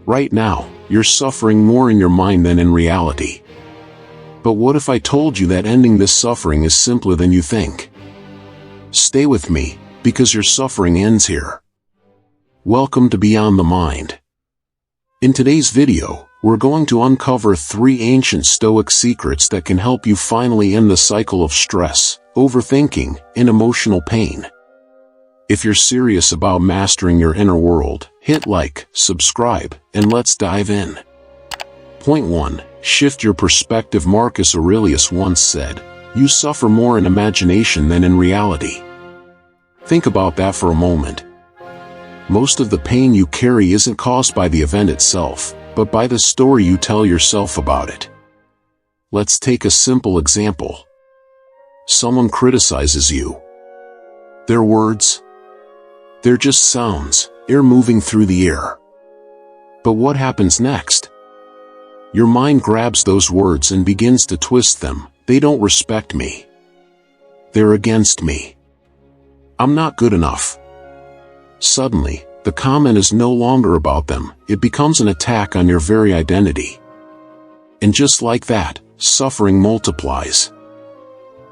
Right now, you're suffering more in your mind than in reality. But what if I told you that ending this suffering is simpler than you think? Stay with me, because your suffering ends here. Welcome to Beyond the Mind. In today's video, we're going to uncover 3 ancient Stoic secrets that can help you finally end the cycle of stress, overthinking, and emotional pain. If you're serious about mastering your inner world, hit like, subscribe, and let's dive in. Point 1. Shift your perspective. Marcus Aurelius once said, "You suffer more in imagination than in reality." Think about that for a moment. Most of the pain you carry isn't caused by the event itself, but by the story you tell yourself about it. Let's take a simple example. Someone criticizes you. Their words? They're just sounds, air moving through the air. But what happens next? Your mind grabs those words and begins to twist them. They don't respect me. They're against me. I'm not good enough. Suddenly, the comment is no longer about them. It becomes an attack on your very identity. And just like that, suffering multiplies.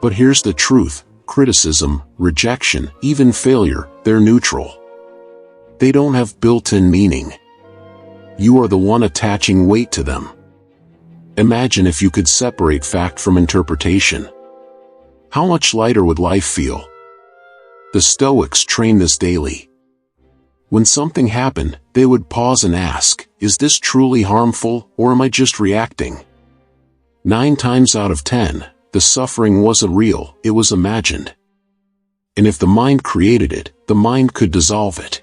But here's the truth. Criticism, rejection, even failure, they're neutral. They don't have built-in meaning. You are the one attaching weight to them. Imagine if you could separate fact from interpretation. How much lighter would life feel? The Stoics trained this daily. When something happened, they would pause and ask, is this truly harmful, or am I just reacting? 9 times out of 10, the suffering wasn't real, it was imagined. And if the mind created it, the mind could dissolve it.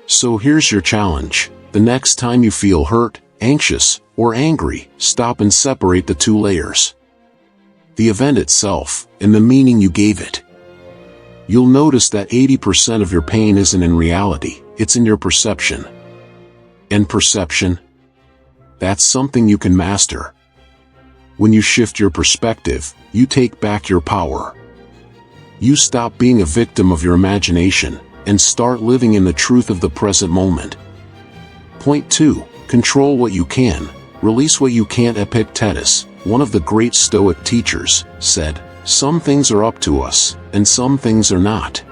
So here's your challenge. The next time you feel hurt, anxious, or angry, stop and separate the 2 layers. The event itself, and the meaning you gave it. You'll notice that 80% of your pain isn't in reality, it's in your perception. And perception? That's something you can master. When you shift your perspective, you take back your power. You stop being a victim of your imagination, and start living in the truth of the present moment. Point 2. Control what you can, release what you can't. Epictetus, one of the great Stoic teachers, said, "Some things are up to us, and some things are not."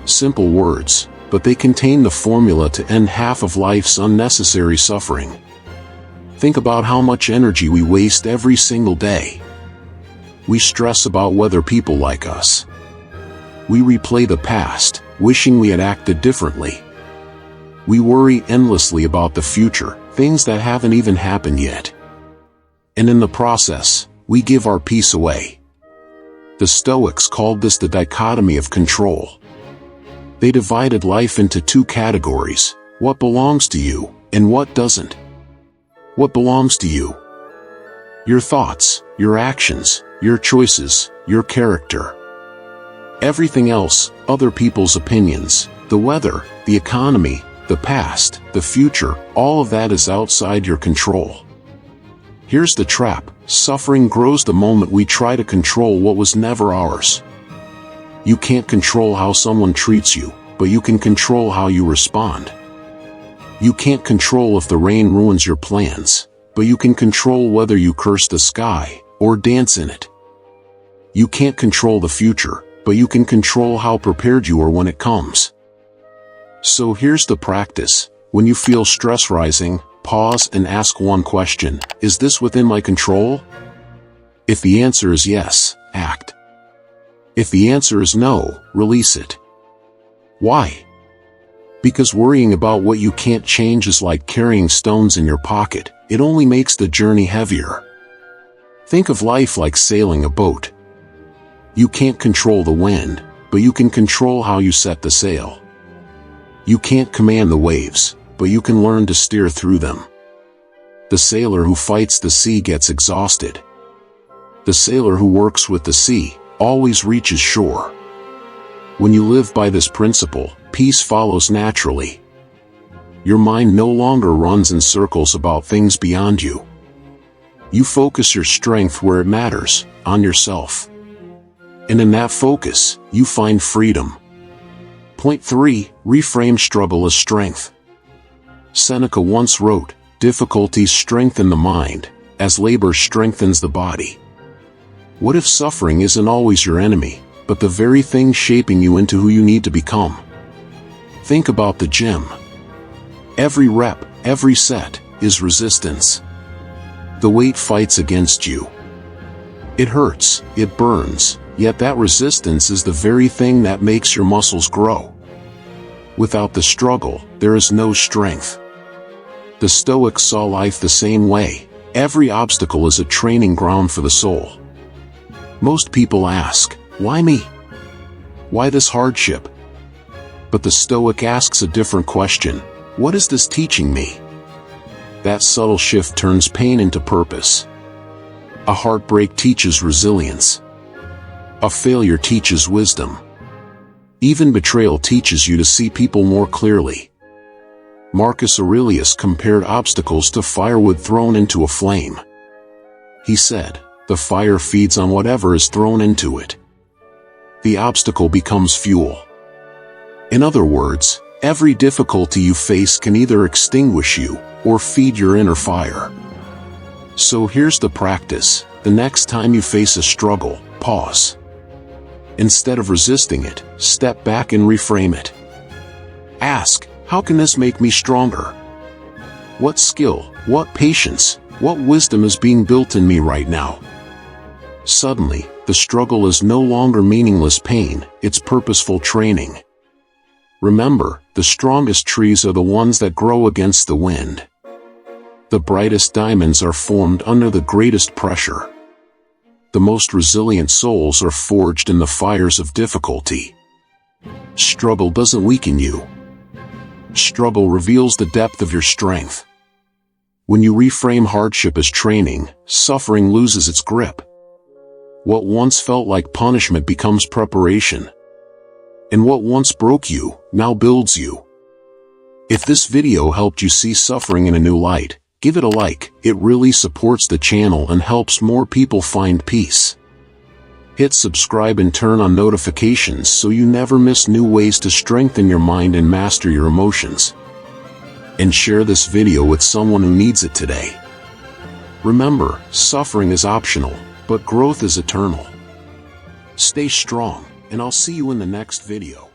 Simple words, but they contain the formula to end half of life's unnecessary suffering. Think about how much energy we waste every single day. We stress about whether people like us. We replay the past, wishing we had acted differently. We worry endlessly about the future, things that haven't even happened yet. And in the process, we give our peace away. The Stoics called this the dichotomy of control. They divided life into 2 categories, what belongs to you, and what doesn't. What belongs to you? Your thoughts, your actions, your choices, your character. Everything else, other people's opinions, the weather, the economy, the past, the future, all of that is outside your control. Here's the trap. Suffering grows the moment we try to control what was never ours. You can't control how someone treats you, but you can control how you respond. You can't control if the rain ruins your plans, but you can control whether you curse the sky, or dance in it. You can't control the future, but you can control how prepared you are when it comes. So here's the practice. When you feel stress rising, pause and ask one question, is this within my control? If the answer is yes, act. If the answer is no, release it. Why? Because worrying about what you can't change is like carrying stones in your pocket, it only makes the journey heavier. Think of life like sailing a boat. You can't control the wind, but you can control how you set the sail. You can't command the waves, but you can learn to steer through them. The sailor who fights the sea gets exhausted. The sailor who works with the sea always reaches shore. When you live by this principle, peace follows naturally. Your mind no longer runs in circles about things beyond you. You focus your strength where it matters, on yourself. And in that focus, you find freedom. Point 3. Reframe struggle as strength. Seneca once wrote, "Difficulties strengthen the mind, as labor strengthens the body." What if suffering isn't always your enemy, but the very thing shaping you into who you need to become? Think about the gym. Every rep, every set, is resistance. The weight fights against you. It hurts, it burns, yet that resistance is the very thing that makes your muscles grow. Without the struggle, there is no strength. The Stoics saw life the same way. Every obstacle is a training ground for the soul. Most people ask, why me? Why this hardship? But the Stoic asks a different question. What is this teaching me? That subtle shift turns pain into purpose. A heartbreak teaches resilience. A failure teaches wisdom. Even betrayal teaches you to see people more clearly. Marcus Aurelius compared obstacles to firewood thrown into a flame. He said, "The fire feeds on whatever is thrown into it." The obstacle becomes fuel. In other words, every difficulty you face can either extinguish you or feed your inner fire. So here's the practice. The next time you face a struggle, pause. Instead of resisting it, step back and reframe it. Ask, how can this make me stronger? What skill, what patience, what wisdom is being built in me right now? Suddenly, the struggle is no longer meaningless pain, it's purposeful training. Remember, the strongest trees are the ones that grow against the wind. The brightest diamonds are formed under the greatest pressure. The most resilient souls are forged in the fires of difficulty. Struggle doesn't weaken you. Struggle reveals the depth of your strength. When you reframe hardship as training, suffering loses its grip. What once felt like punishment becomes preparation. And what once broke you, now builds you. If this video helped you see suffering in a new light, give it a like. It really supports the channel and helps more people find peace. Hit subscribe and turn on notifications so you never miss new ways to strengthen your mind and master your emotions. And share this video with someone who needs it today. Remember, suffering is optional, but growth is eternal. Stay strong, and I'll see you in the next video.